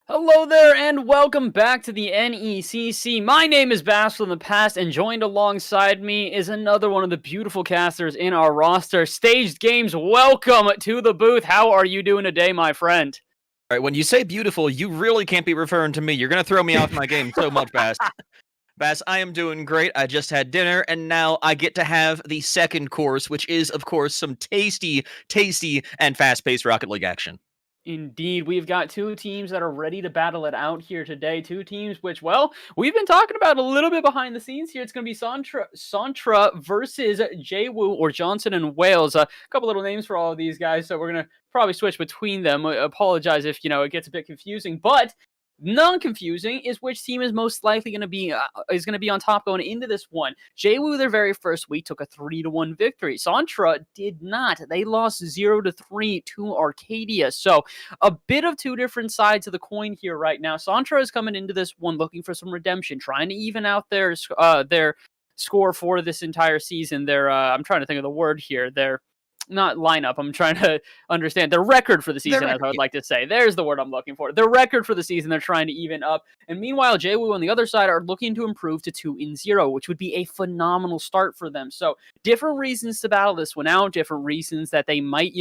Hello there, and welcome back to the NECC. My name is BassFromThePast, and joined alongside me is another one of the beautiful casters in our roster, Staged Games. Welcome to the booth. How are you doing today, my friend? All right, when you say beautiful, you really can't be referring to me. You're going to throw me off my game so much, Bass. Bass, I am doing great. I just had dinner, and now I get to have the second course, which is, of course, some tasty, and fast-paced Rocket League action. Indeed, we've got two teams that are ready to battle it out here today. Two teams which, well, we've been talking about a little bit behind the scenes here. It's going to be Santra versus JWU or Johnson and Wales. A couple little names for all of these guys, so we're going to probably switch between them. I apologize if, it gets a bit confusing, but non-confusing is which team is most likely going to be on top going into this one. JWU, their very first week, took a 3-1 victory. Santra did not. They lost 0-3 to Arcadia. So a bit of two different sides of the coin here right now. Santra is coming into this one looking for some redemption, trying to even out their score for this entire season. Their I'm trying to think of the word here. Their not lineup. I'm trying to understand their record for the season, as I would like to say. There's the word I'm looking for. Their record for the season, they're trying to even up. And meanwhile, JWU on the other side are looking to improve to 2-0, which would be a phenomenal start for them. So different reasons to battle this one out, different reasons that they might,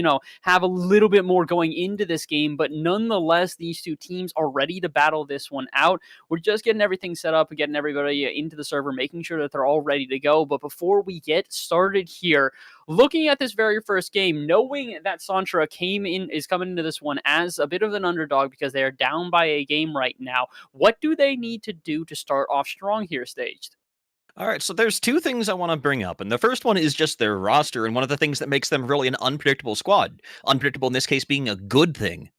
have a little bit more going into this game. But nonetheless, these two teams are ready to battle this one out. We're just getting everything set up and getting everybody into the server, making sure that they're all ready to go. But before we get started here, looking at this very first game, knowing that Santra is coming into this one as a bit of an underdog because they are down by a game right now, what do they need to do to start off strong here, Staged? All right, so there's two things I want to bring up, and the first one is just their roster, and one of the things that makes them really an unpredictable squad. Unpredictable in this case being a good thing.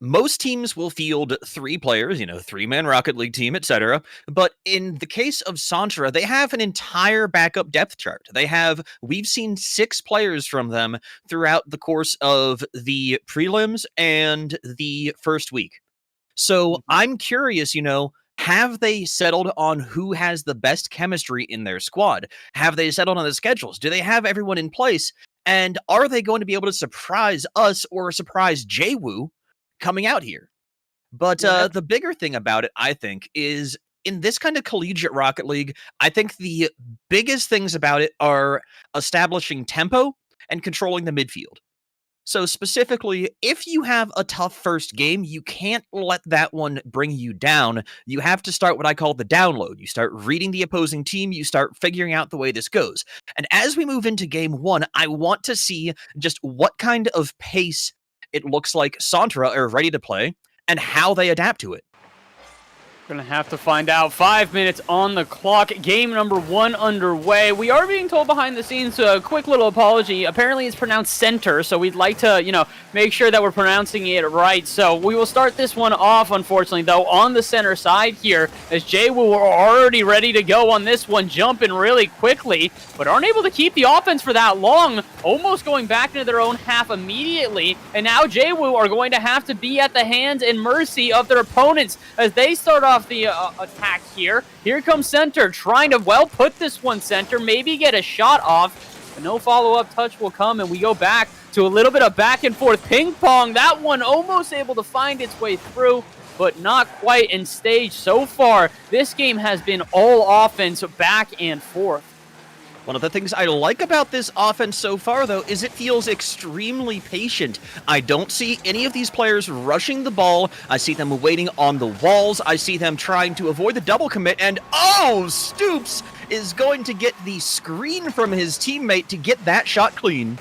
Most teams will field 3 players, 3-man Rocket League team, etc. But in the case of Santra, they have an entire backup depth chart. We've seen 6 players from them throughout the course of the prelims and the first week. So I'm curious, have they settled on who has the best chemistry in their squad? Have they settled on the schedules? Do they have everyone in place? And are they going to be able to surprise us or surprise JWU coming out here? But the bigger thing about it, I think, is in this kind of collegiate Rocket League, I think the biggest things about it are establishing tempo and controlling the midfield. So specifically, if you have a tough first game, you can't let that one bring you down. You have to start what I call the download. You start reading the opposing team, you start figuring out the way this goes. And as we move into game 1, I want to see just what kind of pace it looks like Santra are ready to play and how they adapt to it. Gonna have to find out. 5 minutes on the clock. Game number 1 underway. We are being told behind the scenes, a quick little apology. Apparently it's pronounced center, so we'd like to, make sure that we're pronouncing it right. So we will start this one off, unfortunately, though, on the center side here, as JWU are already ready to go on this one, jumping really quickly, but aren't able to keep the offense for that long, almost going back into their own half immediately. And now JWU are going to have to be at the hands and mercy of their opponents as they start off the attack here. Here comes center, trying to, put this one center, maybe get a shot off, but no follow-up touch will come, and we go back to a little bit of back and forth ping pong. That one almost able to find its way through, but not quite. In stage so far, this game has been all offense back and forth. One of the things I like about this offense so far, though, is it feels extremely patient. I don't see any of these players rushing the ball. I see them waiting on the walls. I see them trying to avoid the double commit. And, Stoops is going to get the screen from his teammate to get that shot clean.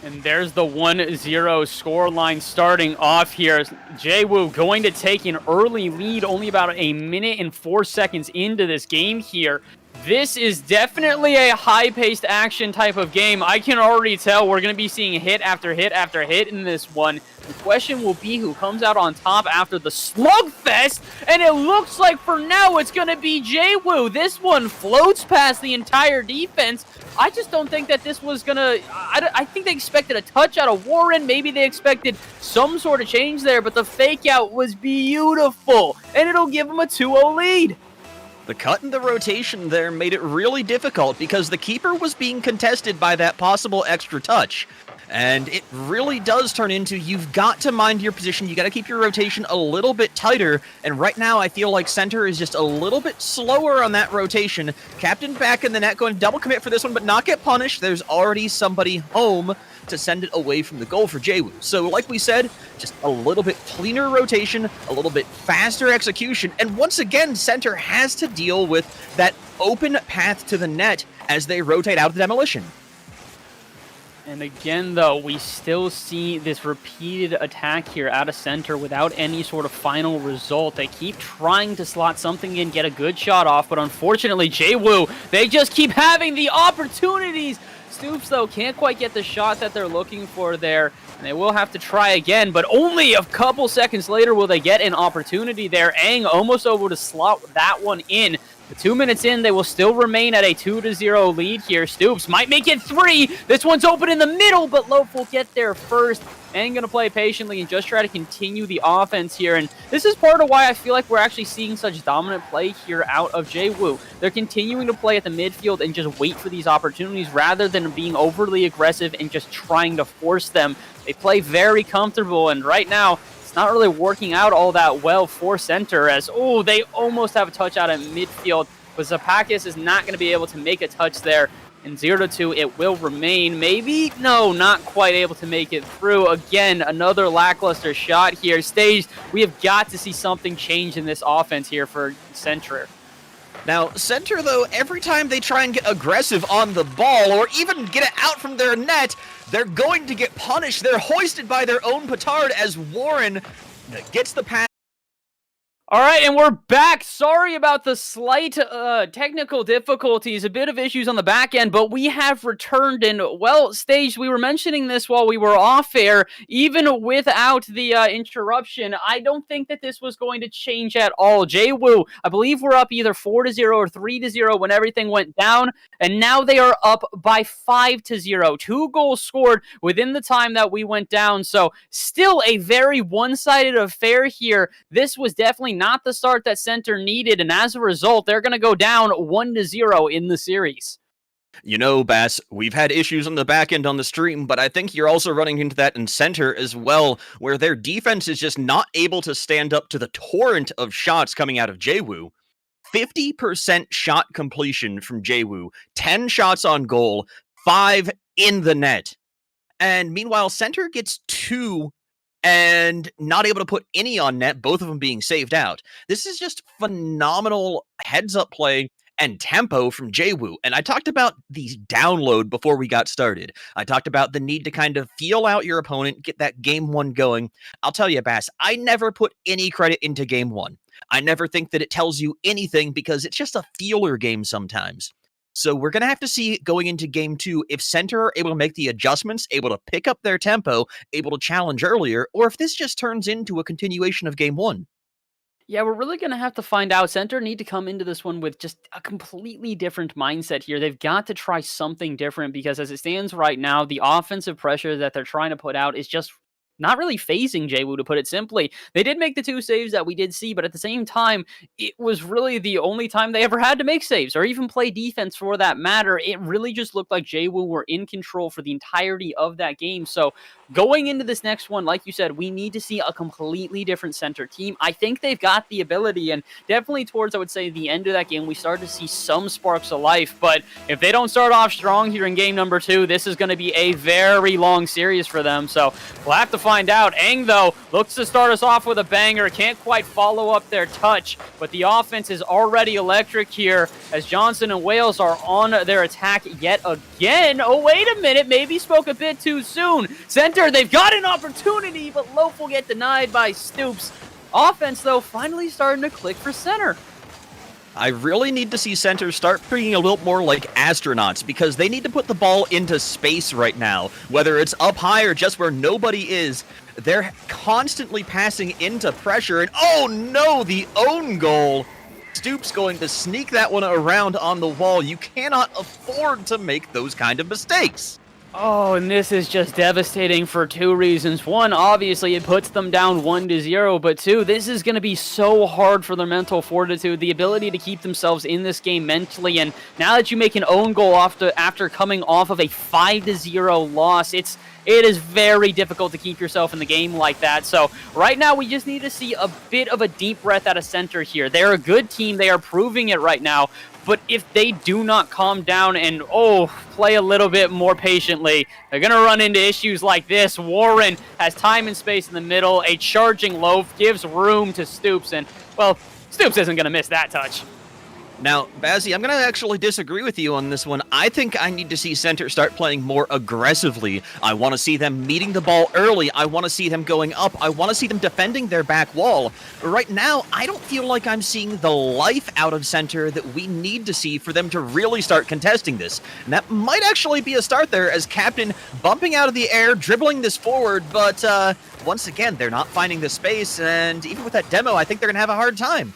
And there's the 1-0 score line starting off here. JWU going to take an early lead, only about a minute and 4 seconds into this game here. This is definitely a high-paced action type of game. I can already tell we're going to be seeing hit after hit after hit in this one. The question will be who comes out on top after the slugfest, and it looks like for now it's going to be JWU. This one floats past the entire defense. I just don't think that this was going to... I think they expected a touch out of Warren. Maybe they expected some sort of change there, but the fake-out was beautiful, and it'll give them a 2-0 lead. The cut in the rotation there made it really difficult because the keeper was being contested by that possible extra touch. And it really does turn into, you've got to mind your position, you got to keep your rotation a little bit tighter, and right now I feel like center is just a little bit slower on that rotation. Captain back in the net, going double commit for this one, but not get punished. There's already somebody home to send it away from the goal for JWU. So like we said, just a little bit cleaner rotation, a little bit faster execution, and once again, center has to deal with that open path to the net as they rotate out of the demolition. And again, though, we still see this repeated attack here out of center without any sort of final result. They keep trying to slot something in, get a good shot off, but unfortunately, JWU, they just keep having the opportunities. Stoops, though, can't quite get the shot that they're looking for there, and they will have to try again, but only a couple seconds later will they get an opportunity there. Aang almost able to slot that one in. 2 minutes in, they will still remain at a 2-0 lead here. Stoops might make it 3. This one's open in the middle, but Loaf will get there first. And going to play patiently and just try to continue the offense here. And this is part of why I feel like we're actually seeing such dominant play here out of JWU. They're continuing to play at the midfield and just wait for these opportunities rather than being overly aggressive and just trying to force them. They play very comfortable, and right now, it's not really working out all that well for center as, oh, they almost have a touch out at midfield, but Zapakis is not going to be able to make a touch there. And 0-2, it will remain. Maybe? No, not quite able to make it through. Again, another lackluster shot here. Stage, we have got to see something change in this offense here for center. Now, center, though, every time they try and get aggressive on the ball or even get it out from their net, they're going to get punished. They're hoisted by their own petard as Warren gets the pass. All right, and we're back. Sorry about the slight technical difficulties, a bit of issues on the back end, but we have returned. And, well, Stage, we were mentioning this while we were off air. Even without the interruption, I don't think that this was going to change at all. JWU, I believe we're up either 4-0 or 3-0 when everything went down, and now they are up by 5-0. 2 goals scored within the time that we went down, so still a very one-sided affair here. This was definitely not the start that center needed, and as a result, they're going to go down 1-0 in the series. You know, Bass, we've had issues on the back end on the stream, but I think you're also running into that in center as well, where their defense is just not able to stand up to the torrent of shots coming out of JWU. 50% shot completion from JWU, 10 shots on goal, 5 in the net. And meanwhile, center gets 2 and not able to put any on net, both of them being saved out. This is just phenomenal heads-up play and tempo from JWU. And I talked about the download before we got started. I talked about the need to kind of feel out your opponent, get that game 1 going. I'll tell you, Bass, I never put any credit into game 1. I never think that it tells you anything because it's just a feeler game sometimes. So we're going to have to see going into game 2 if center are able to make the adjustments, able to pick up their tempo, able to challenge earlier, or if this just turns into a continuation of game 1. Yeah, we're really going to have to find out. Center need to come into this one with just a completely different mindset here. They've got to try something different because as it stands right now, the offensive pressure that they're trying to put out is just not really phasing JWU, to put it simply. They did make the 2 saves that we did see, but at the same time, it was really the only time they ever had to make saves or even play defense for that matter. It really just looked like JWU were in control for the entirety of that game. So going into this next one, like you said, we need to see a completely different center team. I think they've got the ability, and definitely towards, I would say, the end of that game, we started to see some sparks of life. But if they don't start off strong here in game number 2, this is going to be a very long series for them. So we'll have to find out. Aang, though, looks to start us off with a banger. Can't quite follow up their touch, but the offense is already electric here as Johnson and Wales are on their attack yet again. Oh, wait a minute. Maybe spoke a bit too soon. Center, they've got an opportunity, but Loaf will get denied by Stoops. Offense, though, finally starting to click for center. I really need to see center start being a little more like astronauts because they need to put the ball into space right now, whether it's up high or just where nobody is. They're constantly passing into pressure, and oh no, the own goal. Stoops going to sneak that one around on the wall. You cannot afford to make those kind of mistakes. Oh, and this is just devastating for two reasons. One, obviously, it puts them down 1-0, but two, this is going to be so hard for their mental fortitude, the ability to keep themselves in this game mentally, and now that you make an own goal after coming off of a 5-0 loss, it is very difficult to keep yourself in the game like that. So right now, we just need to see a bit of a deep breath out of center here. They're a good team. They are proving it right now. But if they do not calm down and, play a little bit more patiently, they're going to run into issues like this. Warren has time and space in the middle. A charging loaf gives room to Stoops. And, well, Stoops isn't going to miss that touch. Now, Bazzy, I'm going to actually disagree with you on this one. I think I need to see center start playing more aggressively. I want to see them meeting the ball early. I want to see them going up. I want to see them defending their back wall. Right now, I don't feel like I'm seeing the life out of center that we need to see for them to really start contesting this. And that might actually be a start there as Captain bumping out of the air, dribbling this forward, but once again, they're not finding the space, and even with that demo, I think they're going to have a hard time.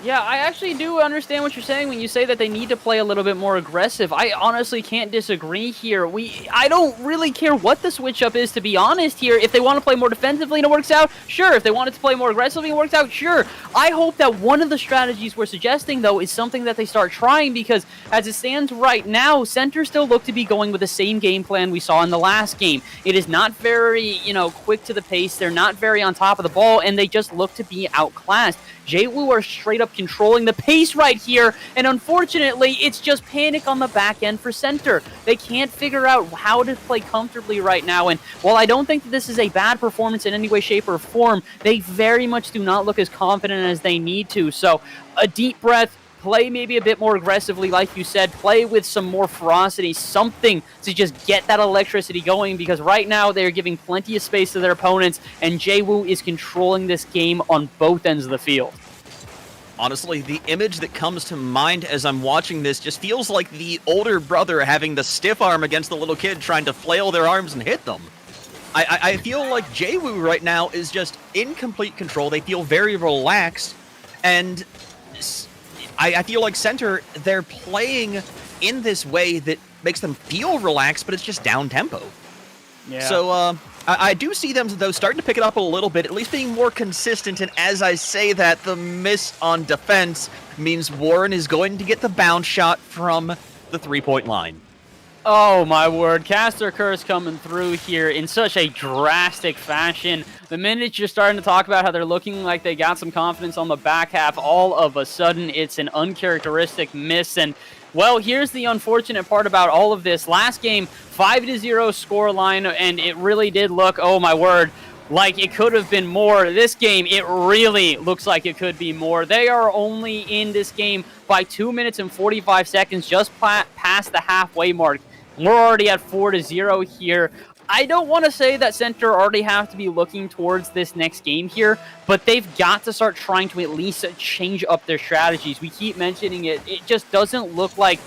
Yeah, I actually do understand what you're saying when you say that they need to play a little bit more aggressive. I honestly can't disagree here. I don't really care what the switch up is, to be honest here. If they want to play more defensively and it works out, sure. If they wanted to play more aggressively and it works out, sure. I hope that one of the strategies we're suggesting, though, is something that they start trying, because as it stands right now, center still look to be going with the same game plan we saw in the last game. It is not very, quick to the pace. They're not very on top of the ball, and they just look to be outclassed. JWU are straight up controlling the pace right here, and unfortunately, it's just panic on the back end for center. They can't figure out how to play comfortably right now, and while I don't think that this is a bad performance in any way, shape, or form, they very much do not look as confident as they need to. So, a deep breath, play maybe a bit more aggressively, like you said, play with some more ferocity, something to just get that electricity going, because right now they're giving plenty of space to their opponents, and JWU is controlling this game on both ends of the field. Honestly, the image that comes to mind as I'm watching this just feels like the older brother having the stiff arm against the little kid trying to flail their arms and hit them. I feel like JWU right now is just in complete control. They feel very relaxed, and I feel like center, they're playing in this way that makes them feel relaxed, but it's just down tempo. Yeah. So I do see them, though, starting to pick it up a little bit, at least being more consistent. And as I say that, the miss on defense means Warren is going to get the bounce shot from the three-point line. Oh, my word. Caster Curse coming through here in such a drastic fashion. The minute you're starting to talk about how they're looking like they got some confidence on the back half, all of a sudden it's an uncharacteristic miss. And, well, here's the unfortunate part about all of this. Last game, 5-0 scoreline, and it really did look, oh, my word, like it could have been more. This game, it really looks like it could be more. They are only in this game by 2 minutes and 45 seconds, just past the halfway mark. We're already at 4-0 here. I don't want to say that center already have to be looking towards this next game here, but they've got to start trying to at least change up their strategies. We keep mentioning it. It just doesn't look like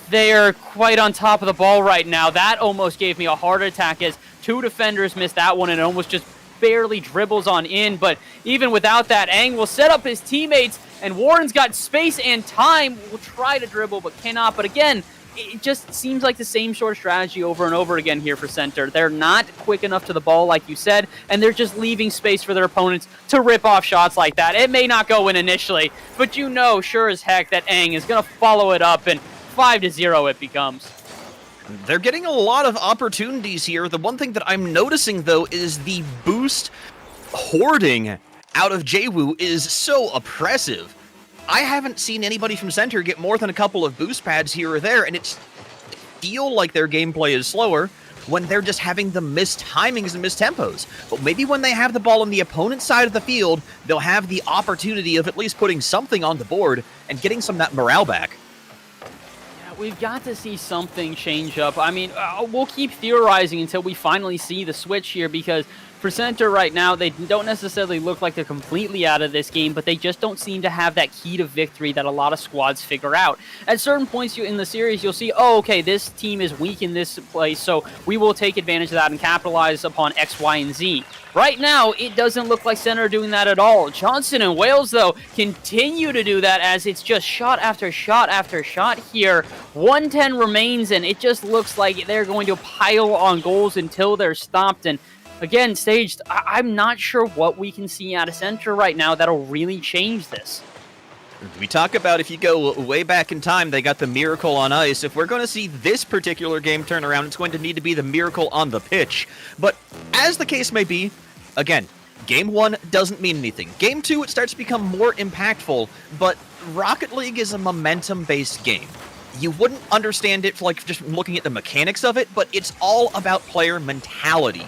they're quite on top of the ball right now. That almost gave me a heart attack as two defenders missed that one and almost just barely dribbles on in. But even without that, Ang will set up his teammates, and Warren's got space and time. Will try to dribble but cannot. But again, it just seems like the same sort of strategy over and over again here for center. They're not quick enough to the ball, like you said, and they're just leaving space for their opponents to rip off shots like that. It may not go in initially, but you know sure as heck that Ang is going to follow it up, and 5-0 it becomes. They're getting a lot of opportunities here. The one thing that I'm noticing, though, is the boost hoarding out of JWU is so oppressive. I haven't seen anybody from center get more than a couple of boost pads here or there, and it's feel like their gameplay is slower when they're just having the missed timings and missed tempos. But maybe when they have the ball on the opponent's side of the field, they'll have the opportunity of at least putting something on the board and getting some of that morale back. We've got to see something change up. I mean, we'll keep theorizing until we finally see the switch here, because For center right now, they don't necessarily look like they're completely out of this game, but they just don't seem to have that key to victory that a lot of squads figure out. At certain points in the series, you'll see, oh, okay, this team is weak in this place, so we will take advantage of that and capitalize upon X, Y, and Z. Right now, it doesn't look like center are doing that at all. Johnson and Wales, though, continue to do that as it's just shot after shot after shot here. 110 remains, and it just looks like they're going to pile on goals until they're stopped. And again, Staged, I'm not sure what we can see out of center right now that'll really change this. We talk about if you go way back in time, they got the miracle on ice. If we're going to see this particular game turn around, it's going to need to be the miracle on the pitch. But as the case may be, again, Game 1 doesn't mean anything. Game 2, it starts to become more impactful, but Rocket League is a momentum-based game. You wouldn't understand it like just looking at the mechanics of it, but it's all about player mentality.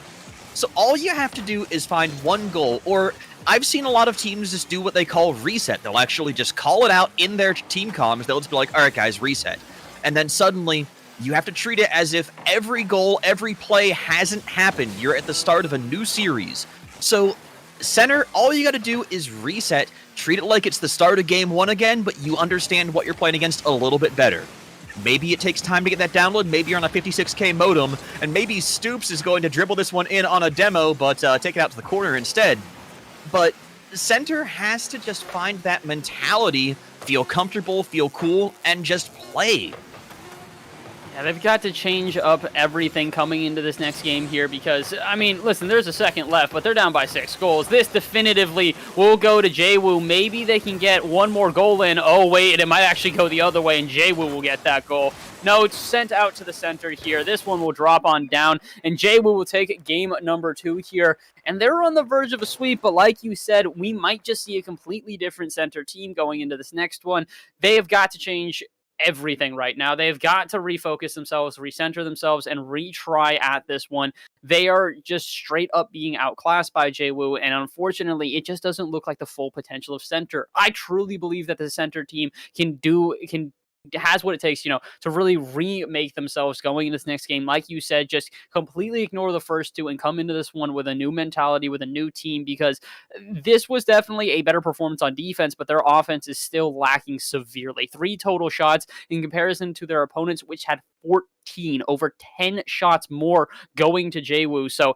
So all you have to do is find one goal, or I've seen a lot of teams just do what they call reset. They'll actually just call it out in their team comms. They'll just be like, all right, guys, reset. And then suddenly you have to treat it as if every goal, every play hasn't happened. You're at the start of a new series. So center, all you got to do is reset, treat it like it's the start of Game 1 again, but you understand what you're playing against a little bit better. Maybe it takes time to get that download, maybe you're on a 56K modem, and maybe Stoops is going to dribble this one in on a demo, but take it out to the corner instead. But center has to just find that mentality, feel comfortable, feel cool, and just play. Yeah, they've got to change up everything coming into this next game here because, I mean, listen, there's a second left, but they're down by 6 goals. This definitively will go to JWU. Maybe they can get one more goal in. Oh, wait, it might actually go the other way, and JWU will get that goal. No, it's sent out to the center here. This one will drop on down, and JWU will take game number 2 here. And they're on the verge of a sweep, but like you said, we might just see a completely different center team going into this next one. They have got to change everything right now. They've got to refocus themselves, recenter themselves, and retry at this one. They are just straight up being outclassed by JWU, and unfortunately, it just doesn't look like the full potential of center. I truly believe that the center team has what it takes, to really remake themselves going into this next game. Like you said, just completely ignore the first 2 and come into this one with a new mentality, with a new team, because this was definitely a better performance on defense, but their offense is still lacking severely. 3 total shots in comparison to their opponents, which had 14, over 10 shots more going to JWU. So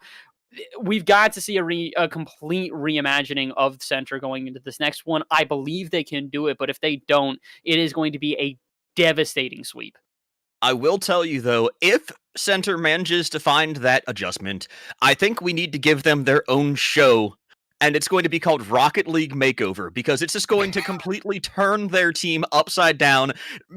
we've got to see a complete reimagining of center going into this next one. I believe they can do it, but if they don't, it is going to be a devastating sweep. I will tell you, though, if center manages to find that adjustment, I think we need to give them their own show, and it's going to be called Rocket League Makeover, because it's just going to completely turn their team upside down,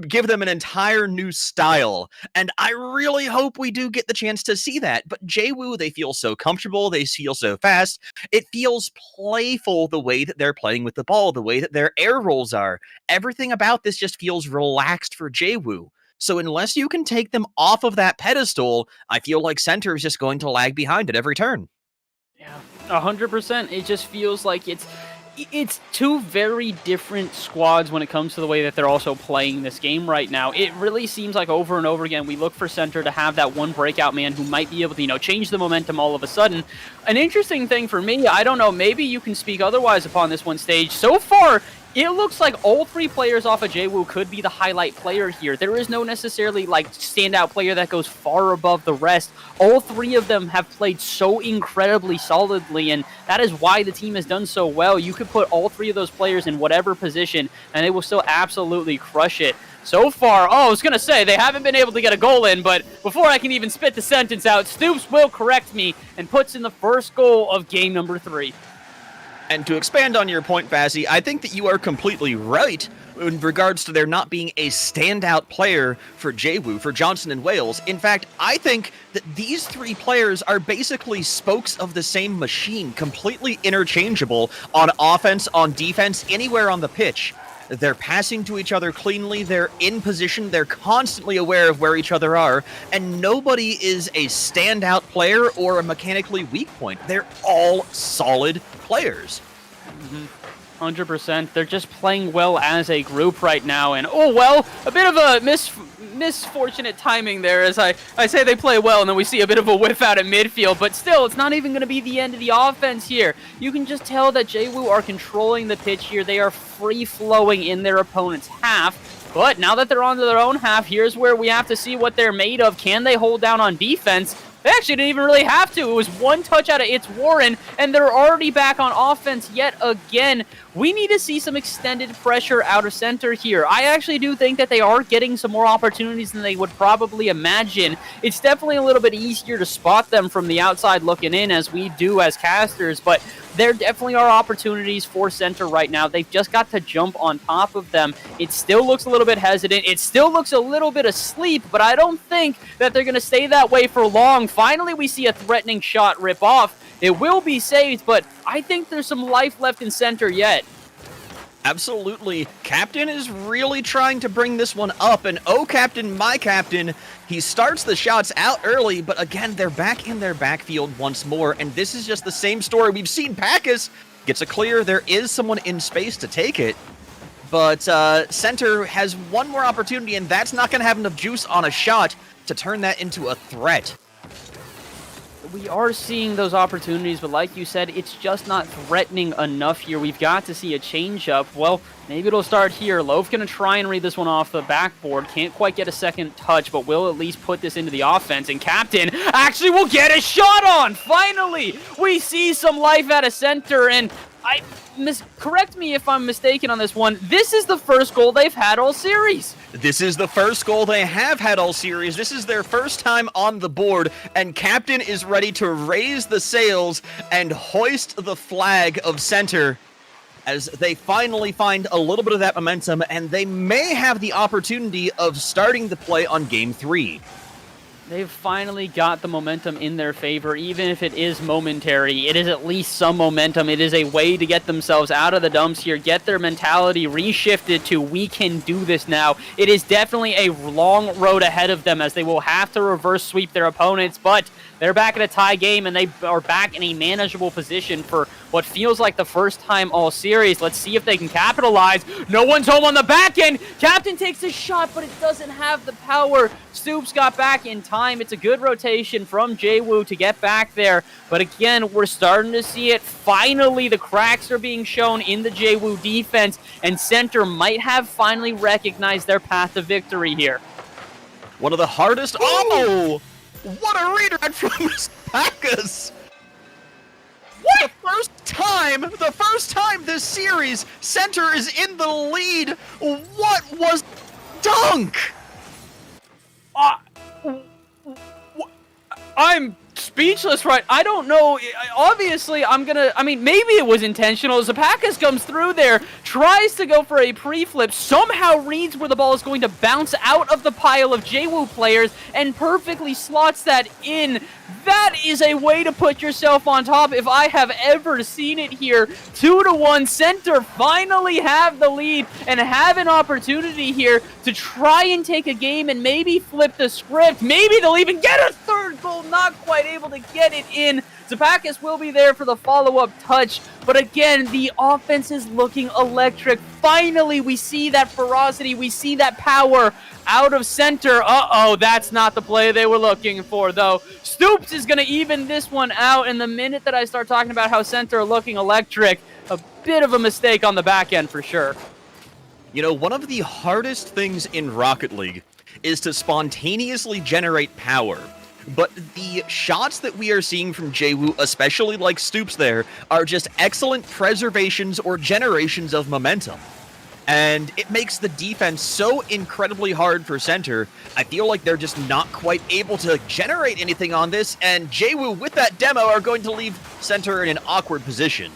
give them an entire new style, and I really hope we do get the chance to see that. But JWU, they feel so comfortable, they feel so fast, it feels playful the way that they're playing with the ball, the way that their air rolls are. Everything about this just feels relaxed for JWU. So unless you can take them off of that pedestal, I feel like center is just going to lag behind at every turn. Yeah, 100%. It just feels like it's 2 very different squads when it comes to the way that they're also playing this game right now. It really seems like over and over again, we look for center to have that one breakout man who might be able to, change the momentum all of a sudden. An interesting thing for me, I don't know, maybe you can speak otherwise upon this one, Stage. So far, it looks like all 3 players off of JWU could be the highlight player here. There is no necessarily standout player that goes far above the rest. All 3 of them have played so incredibly solidly, and that is why the team has done so well. You could put all 3 of those players in whatever position, and they will still absolutely crush it. So far, I was going to say, they haven't been able to get a goal in, but before I can even spit the sentence out, Stoops will correct me and puts in the first goal of game number 3. And to expand on your point, Bassie, I think that you are completely right in regards to there not being a standout player for JWU, for Johnson and Wales. In fact, I think that these 3 players are basically spokes of the same machine, completely interchangeable on offense, on defense, anywhere on the pitch. They're passing to each other cleanly, they're in position, they're constantly aware of where each other are, and nobody is a standout player or a mechanically weak point. They're all solid players. 100%. They're just playing well as a group right now, and a bit of a misfortunate timing there, as I say they play well, and then we see a bit of a whiff out at midfield, but still, it's not even going to be the end of the offense here. You can just tell that JWU are controlling the pitch here. They are free-flowing in their opponent's half, but now that they're onto their own half, here's where we have to see what they're made of. Can they hold down on defense? They actually didn't even really have to. It was one touch out of It's Warren, and they're already back on offense yet again. We need to see some extended pressure out of center here. I actually do think that they are getting some more opportunities than they would probably imagine. It's definitely a little bit easier to spot them from the outside looking in, as we do as casters, but there definitely are opportunities for center right now. They've just got to jump on top of them. It still looks a little bit hesitant. It still looks a little bit asleep, but I don't think that they're going to stay that way for long. Finally, we see a threatening shot rip off. It will be saved, but I think there's some life left in center yet. Absolutely. Captain is really trying to bring this one up, and oh, Captain, my Captain, he starts the shots out early, but again, they're back in their backfield once more, and this is just the same story we've seen. Packus gets a clear. There is someone in space to take it, but center has one more opportunity, and that's not going to have enough juice on a shot to turn that into a threat. We are seeing those opportunities, but like you said, it's just not threatening enough here. We've got to see a change-up. Well, maybe it'll start here. Loaf going to try and read this one off the backboard. Can't quite get a second touch, but will at least put this into the offense. And Captain actually will get a shot on! Finally! We see some life out of center, and correct me if I'm mistaken on this one. This is the first goal they've had all series. This is the first goal they have had all series. This is their first time on the board, and Captain is ready to raise the sails and hoist the flag of center as they finally find a little bit of that momentum, and they may have the opportunity of starting the play on Game 3. They've finally got the momentum in their favor, even if it is momentary. It is at least some momentum. It is a way to get themselves out of the dumps here, get their mentality reshifted to, we can do this now. It is definitely a long road ahead of them, as they will have to reverse sweep their opponents, but they're back in a tie game, and they are back in a manageable position for what feels like the first time all series. Let's see if they can capitalize. No one's home on the back end. Captain takes a shot, but it doesn't have the power. Stoops got back in time. It's a good rotation from JWU to get back there. But again, we're starting to see it. Finally, the cracks are being shown in the JWU defense, and center might have finally recognized their path to victory here. One of the hardest... Oh! What a redirect from Packus! What? The first time this series, center is in the lead. What was dunk? I'm speechless, right? I don't know. Obviously, maybe it was intentional. Zapakis comes through there, tries to go for a pre-flip, somehow reads where the ball is going to bounce out of the pile of JWU players, and perfectly slots that in. That is a way to put yourself on top if I have ever seen it here. 2-1, center finally have the lead and have an opportunity here to try and take a game and maybe flip the script. Maybe they'll even get a third goal, not quite able to get it in. Zapakis will be there for the follow-up touch, but again, the offense is looking electric. Finally, we see that ferocity, we see that power out of center. Uh-oh, that's not the play they were looking for, though. Stoops is going to even this one out, and the minute that I start talking about how center are looking electric, a bit of a mistake on the back end for sure. You know, one of the hardest things in Rocket League is to spontaneously generate power. But the shots that we are seeing from JWU, especially like Stoops there, are just excellent preservations or generations of momentum. And it makes the defense so incredibly hard for center. I feel like they're just not quite able to generate anything on this, and JWU, with that demo, are going to leave center in an awkward position.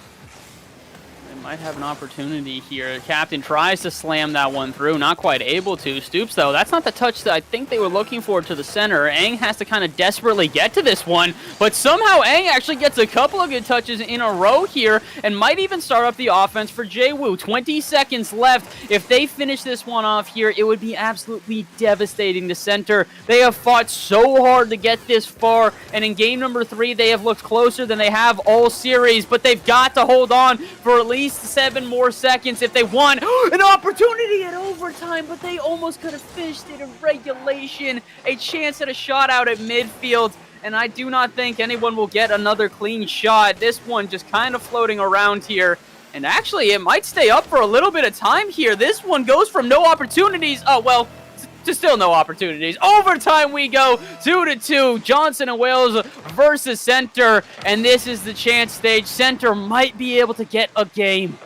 Might have an opportunity here. Captain tries to slam that one through, not quite able to. Stoops, though, that's not the touch that I think they were looking for to the center. Aang has to kind of desperately get to this one, but somehow Aang actually gets a couple of good touches in a row here and might even start up the offense for JWU. 20 seconds left. If they finish this one off here, it would be absolutely devastating to center. They have fought so hard to get this far, and in game number 3, they have looked closer than they have all series, but they've got to hold on for at least least 7 more seconds if they want an opportunity at overtime, but they almost could have fished it in regulation. A chance at a shot out at midfield, and I do not think anyone will get another clean shot. This one just kind of floating around here. And actually, it might stay up for a little bit of time here. This one goes from no opportunities. Oh, well, to still no opportunities. Overtime we go, 2-2. Johnson and Wales versus Center. And this is the chance stage. Center might be able to get a game.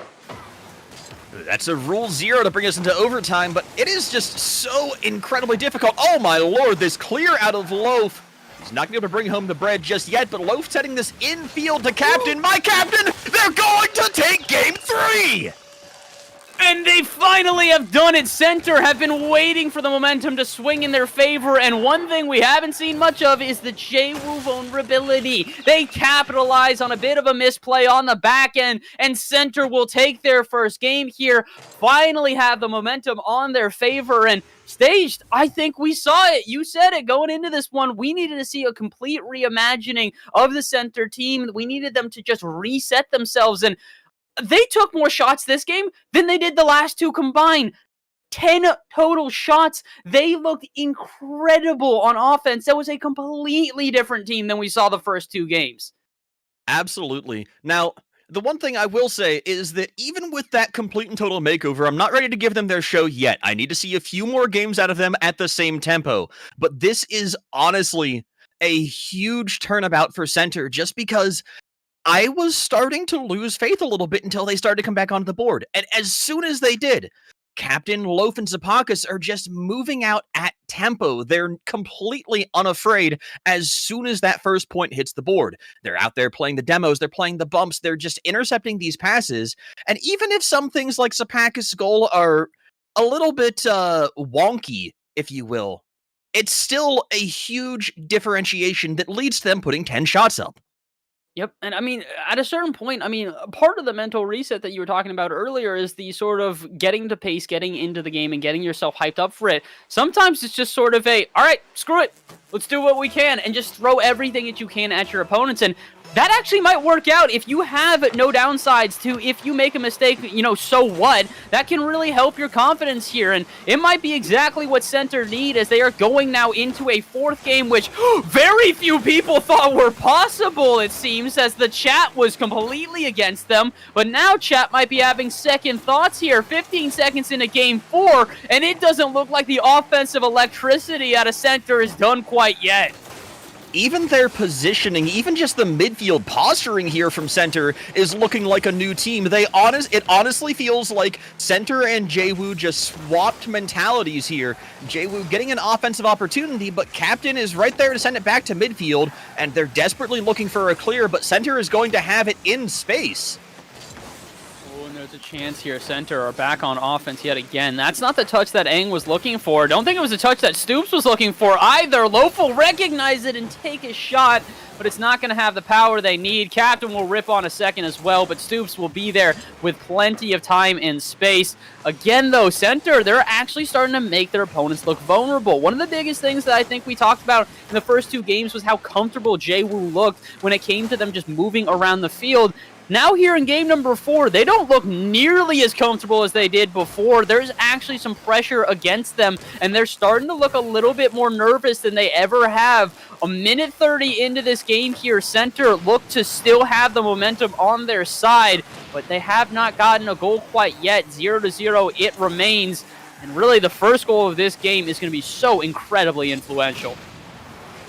That's a rule 0 to bring us into overtime, but it is just so incredibly difficult. Oh my lord, this clear out of Loaf. He's not going to be able to bring home the bread just yet, but Loaf setting this infield to Captain. My Captain, they're going to take game 3! And they finally have done it. Center have been waiting for the momentum to swing in their favor, and one thing we haven't seen much of is the JWU vulnerability. They capitalize on a bit of a misplay on the back end, and Center will take their first game here, finally have the momentum on their favor, and staged, I think we saw it. You said it going into this one. We needed to see a complete reimagining of the Center team. We needed them to just reset themselves, and they took more shots this game than they did the last two combined. 10 total shots. They looked incredible on offense. That was a completely different team than we saw the first 2 games. Absolutely. Now, the one thing I will say is that even with that complete and total makeover, I'm not ready to give them their show yet. I need to see a few more games out of them at the same tempo. But this is honestly a huge turnabout for Center, just because I was starting to lose faith a little bit until they started to come back onto the board. And as soon as they did, Captain, Loaf, and Zapakis are just moving out at tempo. They're completely unafraid as soon as that first point hits the board. They're out there playing the demos, they're playing the bumps, they're just intercepting these passes. And even if some things like Zapakis' goal are a little bit wonky, if you will, it's still a huge differentiation that leads to them putting 10 shots up. Yep, and I mean, at a certain point, I mean, part of the mental reset that you were talking about earlier is the sort of getting to pace, getting into the game, and getting yourself hyped up for it. Sometimes it's just sort of a, all right, screw it, let's do what we can, and just throw everything that you can at your opponents, and that actually might work out if you have no downsides to if you make a mistake, you know, so what? That can really help your confidence here, and it might be exactly what Center need as they are going now into a 4th game, which very few people thought were possible, it seems, as the chat was completely against them, but now chat might be having second thoughts here. 15 seconds into game 4, and it doesn't look like the offensive electricity out of Center is done quite yet. Even their positioning, even just the midfield posturing here from Center is looking like a new team. It honestly feels like Center and JWU just swapped mentalities here. JWU getting an offensive opportunity, but Captain is right there to send it back to midfield, and they're desperately looking for a clear, but Center is going to have it in space. There's a chance here. Center are back on offense yet again. That's not the touch that Aang was looking for. Don't think it was the touch that Stoops was looking for either. Loaf will recognize it and take a shot, but it's not going to have the power they need. Captain will rip on a second as well, but Stoops will be there with plenty of time and space. Again, though, Center, they're actually starting to make their opponents look vulnerable. One of the biggest things that I think we talked about in the first 2 games was how comfortable JWU looked when it came to them just moving around the field. Now here in game number 4, they don't look nearly as comfortable as they did before. There's actually some pressure against them, and they're starting to look a little bit more nervous than they ever have. A minute 30 into this game here, Center look to still have the momentum on their side, but they have not gotten a goal quite yet. 0-0 it remains, and really the first goal of this game is going to be so incredibly influential.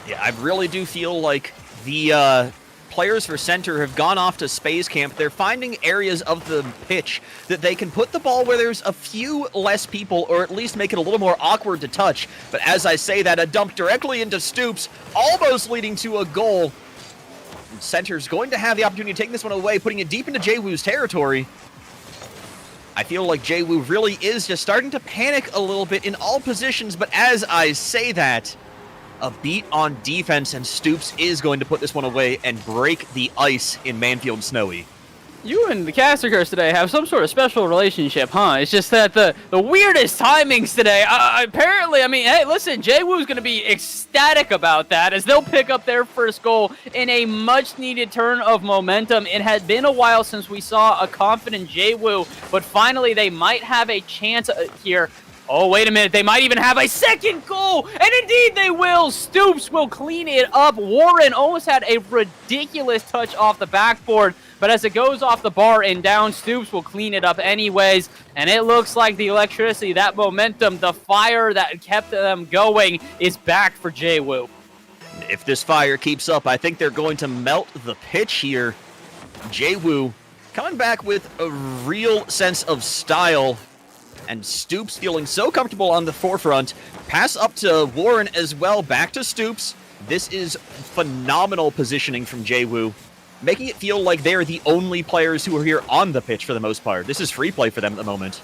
Yeah, I really do feel like the players for Center have gone off to Space Camp. They're finding areas of the pitch that they can put the ball where there's a few less people, or at least make it a little more awkward to touch. But as I say that, a dump directly into Stoops, almost leading to a goal. And Center's going to have the opportunity to take this one away, putting it deep into JWU's territory. I feel like JWU really is just starting to panic a little bit in all positions, but as I say that, a beat on defense, and Stoops is going to put this one away and break the ice in Manfield Snowy. You and the caster curse today have some sort of special relationship, huh? It's just that the weirdest timings today. Apparently, I mean, hey, listen, JWU's going to be ecstatic about that as they'll pick up their first goal in a much-needed turn of momentum. It had been a while since we saw a confident JWU, but finally they might have a chance here. Oh, wait a minute. They might even have a second goal. And indeed they will. Stoops will clean it up. Warren almost had a ridiculous touch off the backboard. But as it goes off the bar and down, Stoops will clean it up anyways. And it looks like the electricity, that momentum, the fire that kept them going is back for JWU. If this fire keeps up, I think they're going to melt the pitch here. JWU coming back with a real sense of style. And Stoops feeling so comfortable on the forefront. Pass up to Warren as well, back to Stoops. This is phenomenal positioning from JWU, making it feel like they're the only players who are here on the pitch for the most part. This is free play for them at the moment.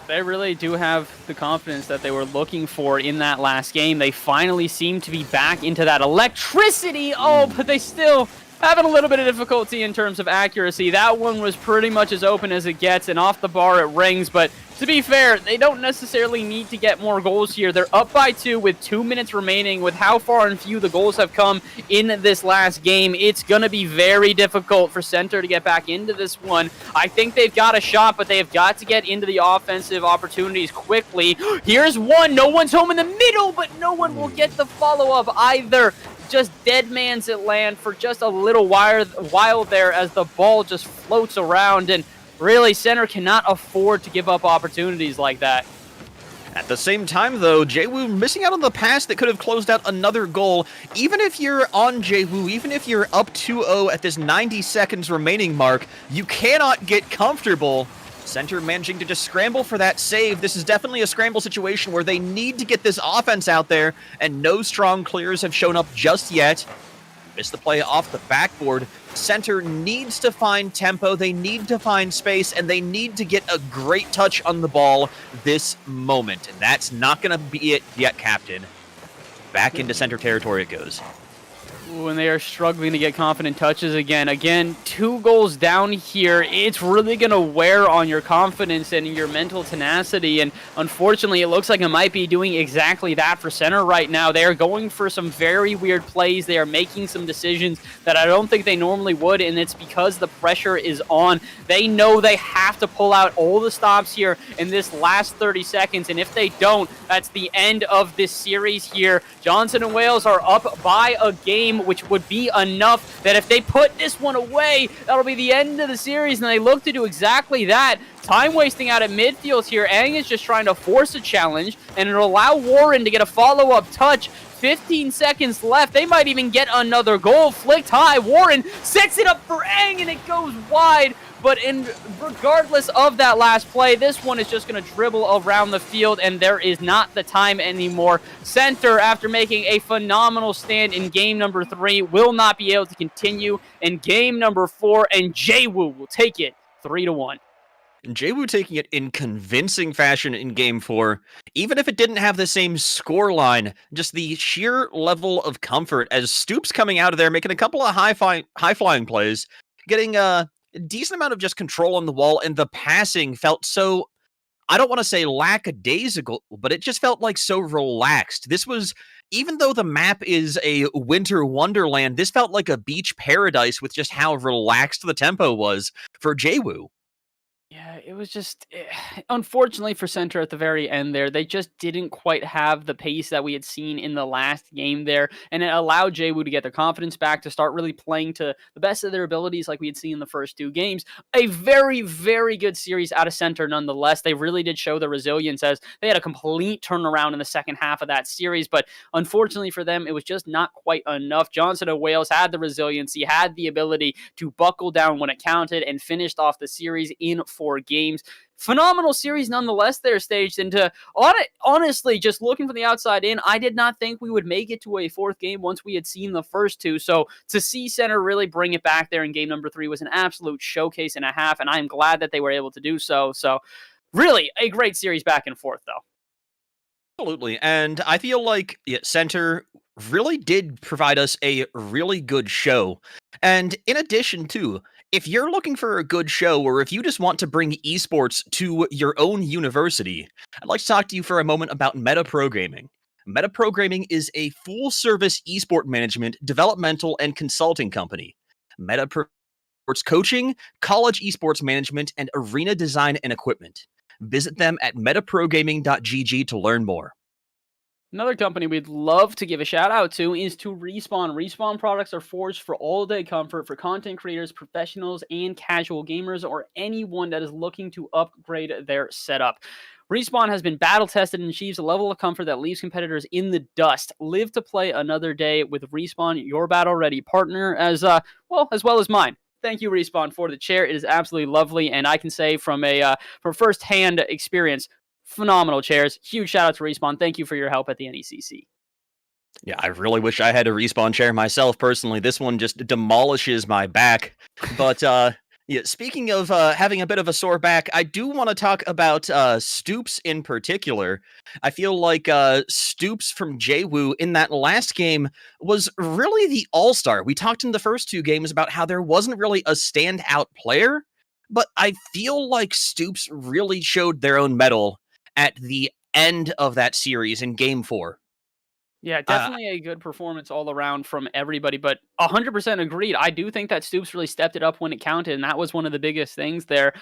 They really do have the confidence that they were looking for in that last game. They finally seem to be back into that electricity. Oh, but they still having a little bit of difficulty in terms of accuracy. That one was pretty much as open as it gets, and off the bar it rings. But to be fair, they don't necessarily need to get more goals here. They're up by 2 with 2 minutes remaining. With how far and few the goals have come in this last game, it's going to be very difficult for Center to get back into this one. I think they've got a shot, but they've got to get into the offensive opportunities quickly. Here's one. No one's home in the middle, but no one will get the follow-up either. Just dead man's at land for just a little while there as the ball just floats around, and really Center cannot afford to give up opportunities like that. At the same time, though, JWU missing out on the pass that could have closed out another goal. Even if you're on JWU, even if you're up 2-0 at this 90 seconds remaining mark, you cannot get comfortable. Center managing to just scramble for that save. This is definitely a scramble situation where they need to get this offense out there, and no strong clears have shown up just yet. Missed the play off the backboard. Center needs to find tempo, they need to find space, and they need to get a great touch on the ball this moment. And that's not going to be it yet, Captain. Back into Center territory it goes. When they are struggling to get confident touches again, 2 goals down here, it's really going to wear on your confidence and your mental tenacity, and unfortunately it looks like it might be doing exactly that for Center right now. They are going for some very weird plays. They are making some decisions that I don't think they normally would, and it's because the pressure is on. They know they have to pull out all the stops here in this last 30 seconds, and if they don't, that's the end of this series here. Johnson and Wales are up by a game, which would be enough that if they put this one away, that'll be the end of the series, and they look to do exactly that. Time wasting out at midfield here. Aang is just trying to force a challenge, and it'll allow Warren to get a follow-up touch. 15 seconds left. They might even get another goal. Flicked high. Warren sets it up for Aang, and it goes wide. But regardless of that last play, this one is just going to dribble around the field, and there is not the time anymore. Center, after making a phenomenal stand in game number 3, will not be able to continue in game number 4, and JWU will take it 3-1. JWU taking it in convincing fashion in Game 4, even if it didn't have the same score line, just the sheer level of comfort as Stoops coming out of there, making a couple of high-flying plays, getting a decent amount of just control on the wall, and the passing felt so, I don't want to say lackadaisical, but it just felt like so relaxed. This was, even though the map is a winter wonderland, this felt like a beach paradise with just how relaxed the tempo was for JWU. Yeah, it was just, unfortunately for Center at the very end there, they just didn't quite have the pace that we had seen in the last game there, and it allowed JWU to get their confidence back, to start really playing to the best of their abilities like we had seen in the first 2 games. A very, very good series out of Center nonetheless. They really did show their resilience as they had a complete turnaround in the second half of that series, but unfortunately for them, it was just not quite enough. Johnson and Wales had the resiliency, had the ability to buckle down when it counted, and finished off the series in 4 games. Phenomenal series nonetheless there staged, and to honestly, just looking from the outside in, I did not think we would make it to a 4th game once we had seen the first 2, so to see Center really bring it back there in game number 3 was an absolute showcase and a half, and I'm glad that they were able to do so. So really a great series back and forth though. Absolutely, and I feel like Center really did provide us a really good show. And in addition, too, if you're looking for a good show or if you just want to bring esports to your own university, I'd like to talk to you for a moment about metaprogramming. Metaprogramming is a full service esport management, developmental, and consulting company. Metaprogramming sports coaching, college esports management, and arena design and equipment. Visit them at metaprogramming.gg to learn more. Another company we'd love to give a shout out to is to Respawn. Respawn products are forged for all-day comfort for content creators, professionals, and casual gamers, or anyone that is looking to upgrade their setup. Respawn has been battle tested and achieves a level of comfort that leaves competitors in the dust. Live to play another day with Respawn, your battle-ready partner, as well as mine. Thank you, Respawn, for the chair. It is absolutely lovely, and I can say from first-hand experience, phenomenal chairs. Huge shout out to Respawn. Thank you for your help at the NECC. Yeah, I really wish I had a Respawn chair myself personally. This one just demolishes my back. But yeah, speaking of having a bit of a sore back, I do want to talk about Stoops in particular. I feel like Stoops from JWU in that last game was really the all-star. We talked in the first two games about how there wasn't really a standout player, but I feel like Stoops really showed their own mettle at the end of that series in Game 4. Yeah, Uh, definitely a good performance all around from everybody, but 100% agreed. I do think that Stoops really stepped it up when it counted, and that was one of the biggest things there.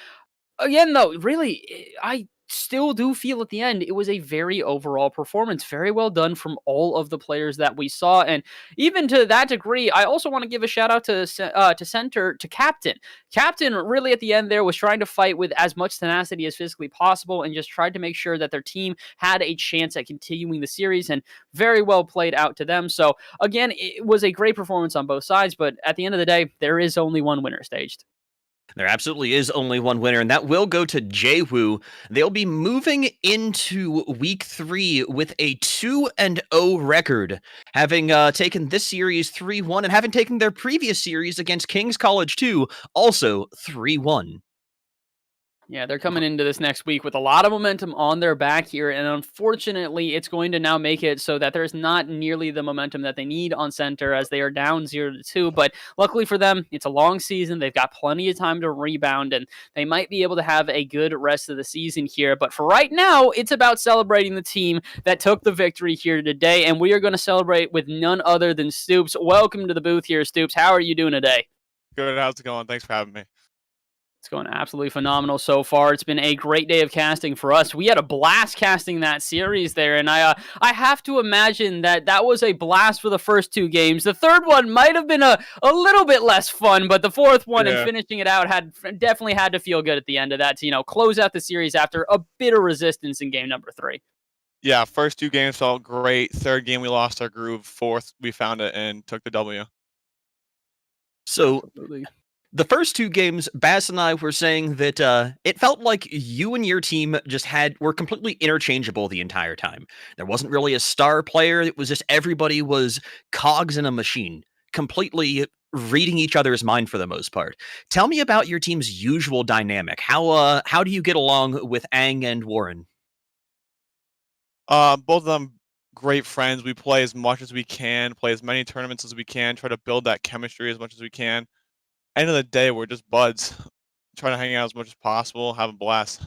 Again, though, really, I still do feel at the end it was a very overall performance, very well done from all of the players that we saw, and even to that degree, I also want to give a shout out to Captain. Captain really at the end there was trying to fight with as much tenacity as physically possible, and just tried to make sure that their team had a chance at continuing the series, and very well played out to them. So again, it was a great performance on both sides, but at the end of the day, there is only one winner staged. There absolutely is only one winner, and that will go to JWU. They'll be moving into week 3 with a 2-0 record, having taken this series 3-1 and having taken their previous series against King's College 2 also 3-1. Yeah, they're coming into this next week with a lot of momentum on their back here, and unfortunately, it's going to now make it so that there's not nearly the momentum that they need on center as they are down 0-2. But luckily for them, it's a long season. They've got plenty of time to rebound, and they might be able to have a good rest of the season here. But for right now, it's about celebrating the team that took the victory here today, and we are going to celebrate with none other than Stoops. Welcome to the booth here, Stoops. How are you doing today? Good. How's it going? Thanks for having me. It's going absolutely phenomenal so far. It's been a great day of casting for us. We had a blast casting that series there, and I have to imagine that that was a blast for the first two games. The third one might have been a little bit less fun, but the fourth one and finishing it out definitely had to feel good at the end of that to close out the series after a bit of resistance in game number 3. Yeah, first two games felt great. Third game we lost our groove. Fourth we found it and took the W. So Absolutely. the first two games, Bass and I were saying that it felt like you and your team just were completely interchangeable the entire time. There wasn't really a star player. It was just everybody was cogs in a machine, completely reading each other's mind for the most part. Tell me about your team's usual dynamic. How do you get along with Ang and Warren? Both of them great friends. We play as much as we can, play as many tournaments as we can, try to build that chemistry as much as we can. End of the day, we're just buds. Trying to hang out as much as possible, have a blast.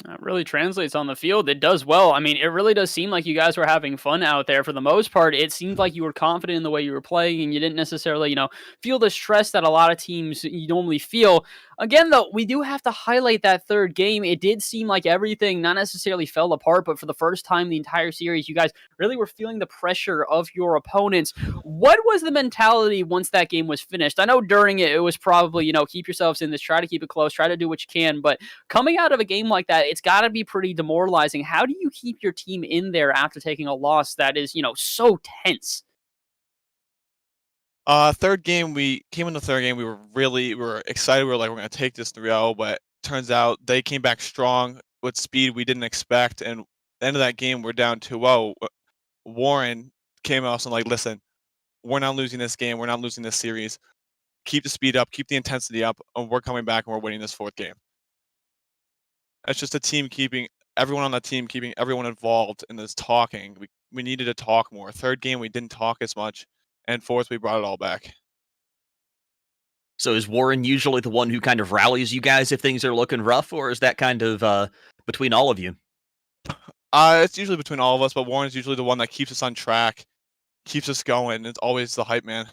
That really translates on the field. It does well. I mean, it really does seem like you guys were having fun out there for the most part. It seemed like you were confident in the way you were playing and you didn't necessarily, feel the stress that a lot of teams you normally feel. Again, though, we do have to highlight that third game. It did seem like everything not necessarily fell apart, but for the first time the entire series, you guys really were feeling the pressure of your opponents. What was the mentality once that game was finished? I know during it was probably, keep yourselves in this, try to keep it close, try to do what you can, but coming out of a game like that, it's got to be pretty demoralizing. How do you keep your team in there after taking a loss that is, so tense? Third game, we came in the third game. We were excited. We were like, we're going to take this 3-0, but turns out they came back strong with speed we didn't expect. And at the end of that game, we're down 2-0. Warren came out and like, listen, we're not losing this game. We're not losing this series. Keep the speed up, keep the intensity up, and we're coming back and we're winning this fourth game. It's just a team keeping everyone on the team, keeping everyone involved in this talking. We needed to talk more. Third game, we didn't talk as much. And fourth, we brought it all back. So is Warren usually the one who kind of rallies you guys if things are looking rough, or is that kind of between all of you? It's usually between all of us, but Warren's usually the one that keeps us on track, keeps us going. It's always the hype man.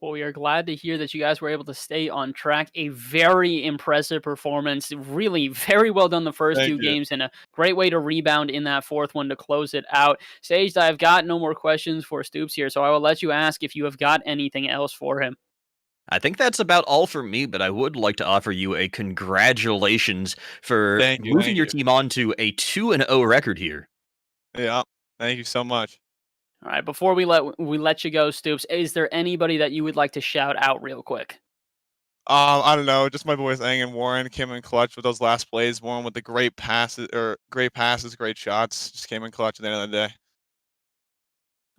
Well, we are glad to hear that you guys were able to stay on track. A very impressive performance. Really, very well done the first Thank two you. games, and a great way to rebound in that fourth one to close it out. Sage, I've got no more questions for Stoops here, so I will let you ask if you have got anything else for him. I think that's about all for me, but I would like to offer you a congratulations for Thank you. moving Thank your you. team on to a 2-0 record here. Yeah. Thank you so much. All right, before we let you go, Stoops, is there anybody that you would like to shout out real quick? I don't know, just my boys Ang and Warren came in clutch with those last plays. Warren with the great passes, great shots. Just came in clutch at the end of the day.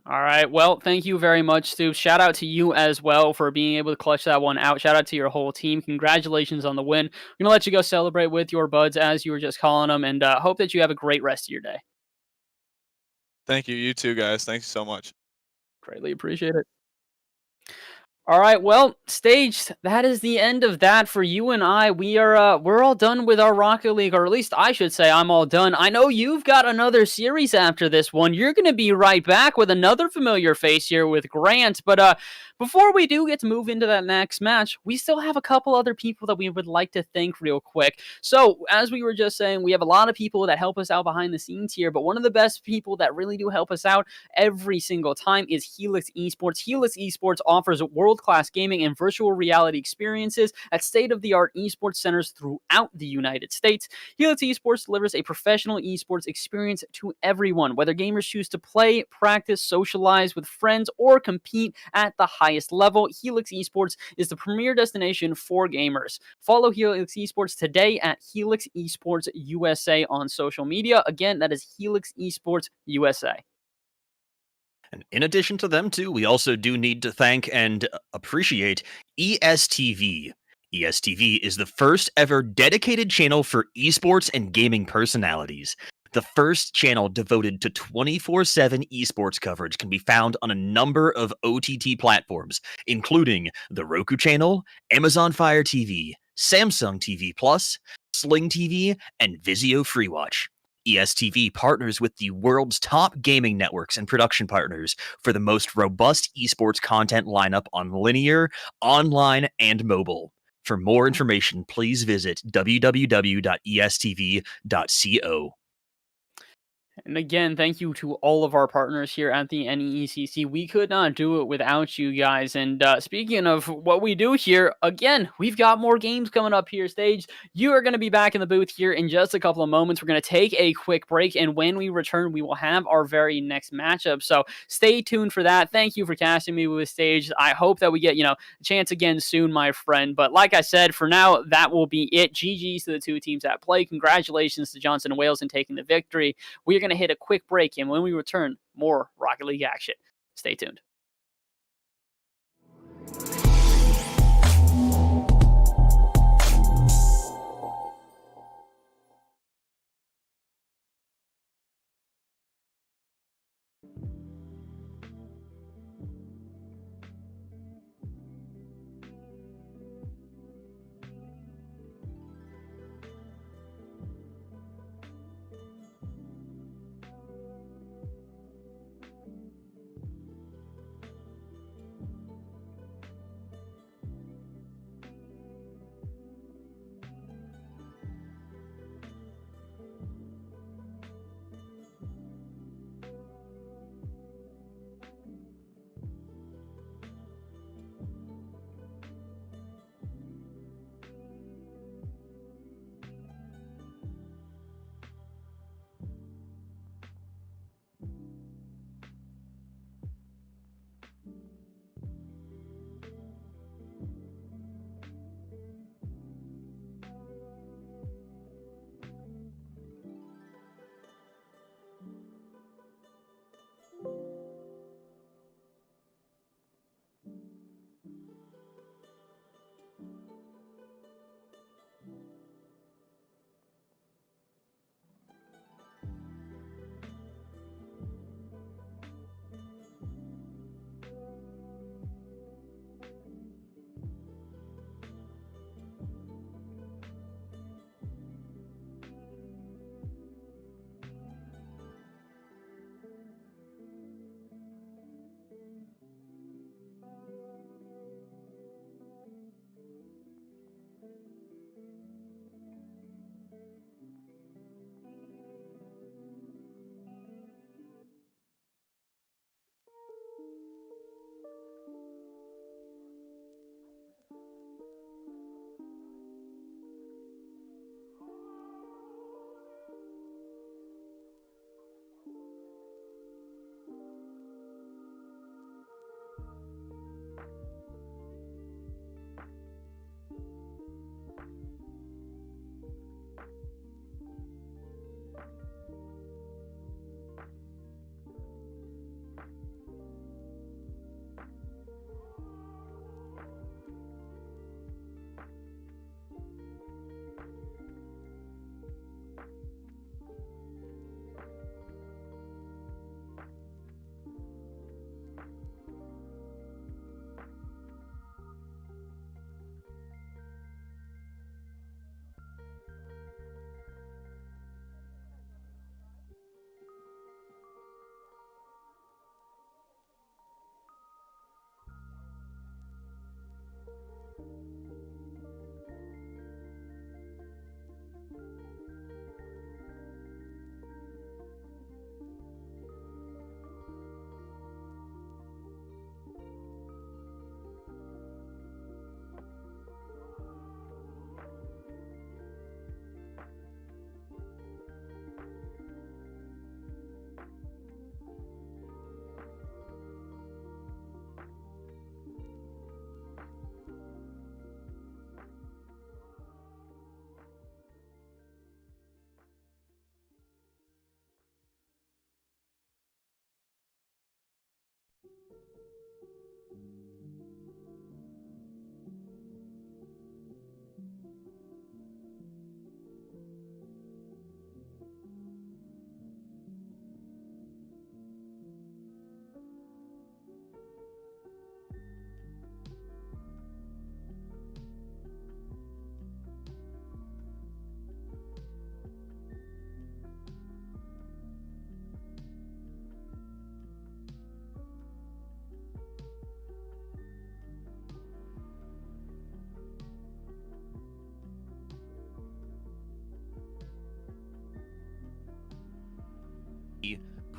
All right. Well, thank you very much, Stoops. Shout out to you as well for being able to clutch that one out. Shout out to your whole team. Congratulations on the win. I'm going to let you go celebrate with your buds as you were just calling them, and hope that you have a great rest of your day. Thank you. You too, guys. Thanks so much. Greatly appreciate it. All right, well, Stage, that is the end of that for you and I. We're all done with our Rocket League, or at least I should say I'm all done. I know you've got another series after this one. You're going to be right back with another familiar face here with Grant, but before we do get to move into that next match, we still have a couple other people that we would like to thank real quick. So, as we were just saying, we have a lot of people that help us out behind the scenes here, but one of the best people that really do help us out every single time is Helix Esports. Helix Esports offers world-class gaming and virtual reality experiences at state-of-the-art esports centers throughout the United States. Helix Esports delivers a professional esports experience to everyone, whether gamers choose to play, practice, socialize with friends, or compete at the highest level. Helix Esports is the premier destination for gamers. Follow Helix Esports today at Helix Esports USA on social media. Again, that is Helix Esports USA. And in addition to them too, we also do need to thank and appreciate ESTV. ESTV is the first ever dedicated channel for esports and gaming personalities. The first channel devoted to 24/7 esports coverage can be found on a number of OTT platforms, including the Roku channel, Amazon Fire TV, Samsung TV Plus, Sling TV, and Vizio FreeWatch. ESTV partners with the world's top gaming networks and production partners for the most robust esports content lineup on linear, online, and mobile. For more information, please visit www.estv.co. And again, thank you to all of our partners here at the NECC. We could not do it without you guys. And speaking of what we do here, again, we've got more games coming up here, Stage. You are going to be back in the booth here in just a couple of moments. We're going to take a quick break, and when we return, we will have our very next matchup. So stay tuned for that. Thank you for casting me with Stage. I hope that we get, a chance again soon, my friend. But like I said, for now, that will be it. GG's to the two teams at play. Congratulations to Johnson and Wales in taking the victory. We are going to hit a quick break, and when we return, more Rocket League action. Stay tuned.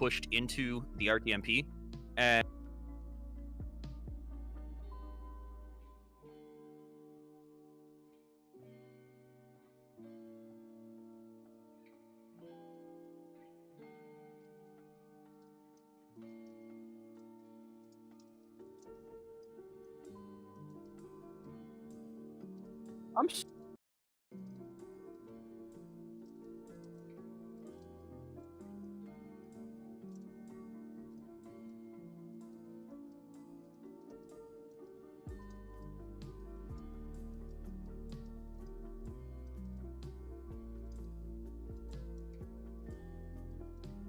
pushed into the RTMP, and I'm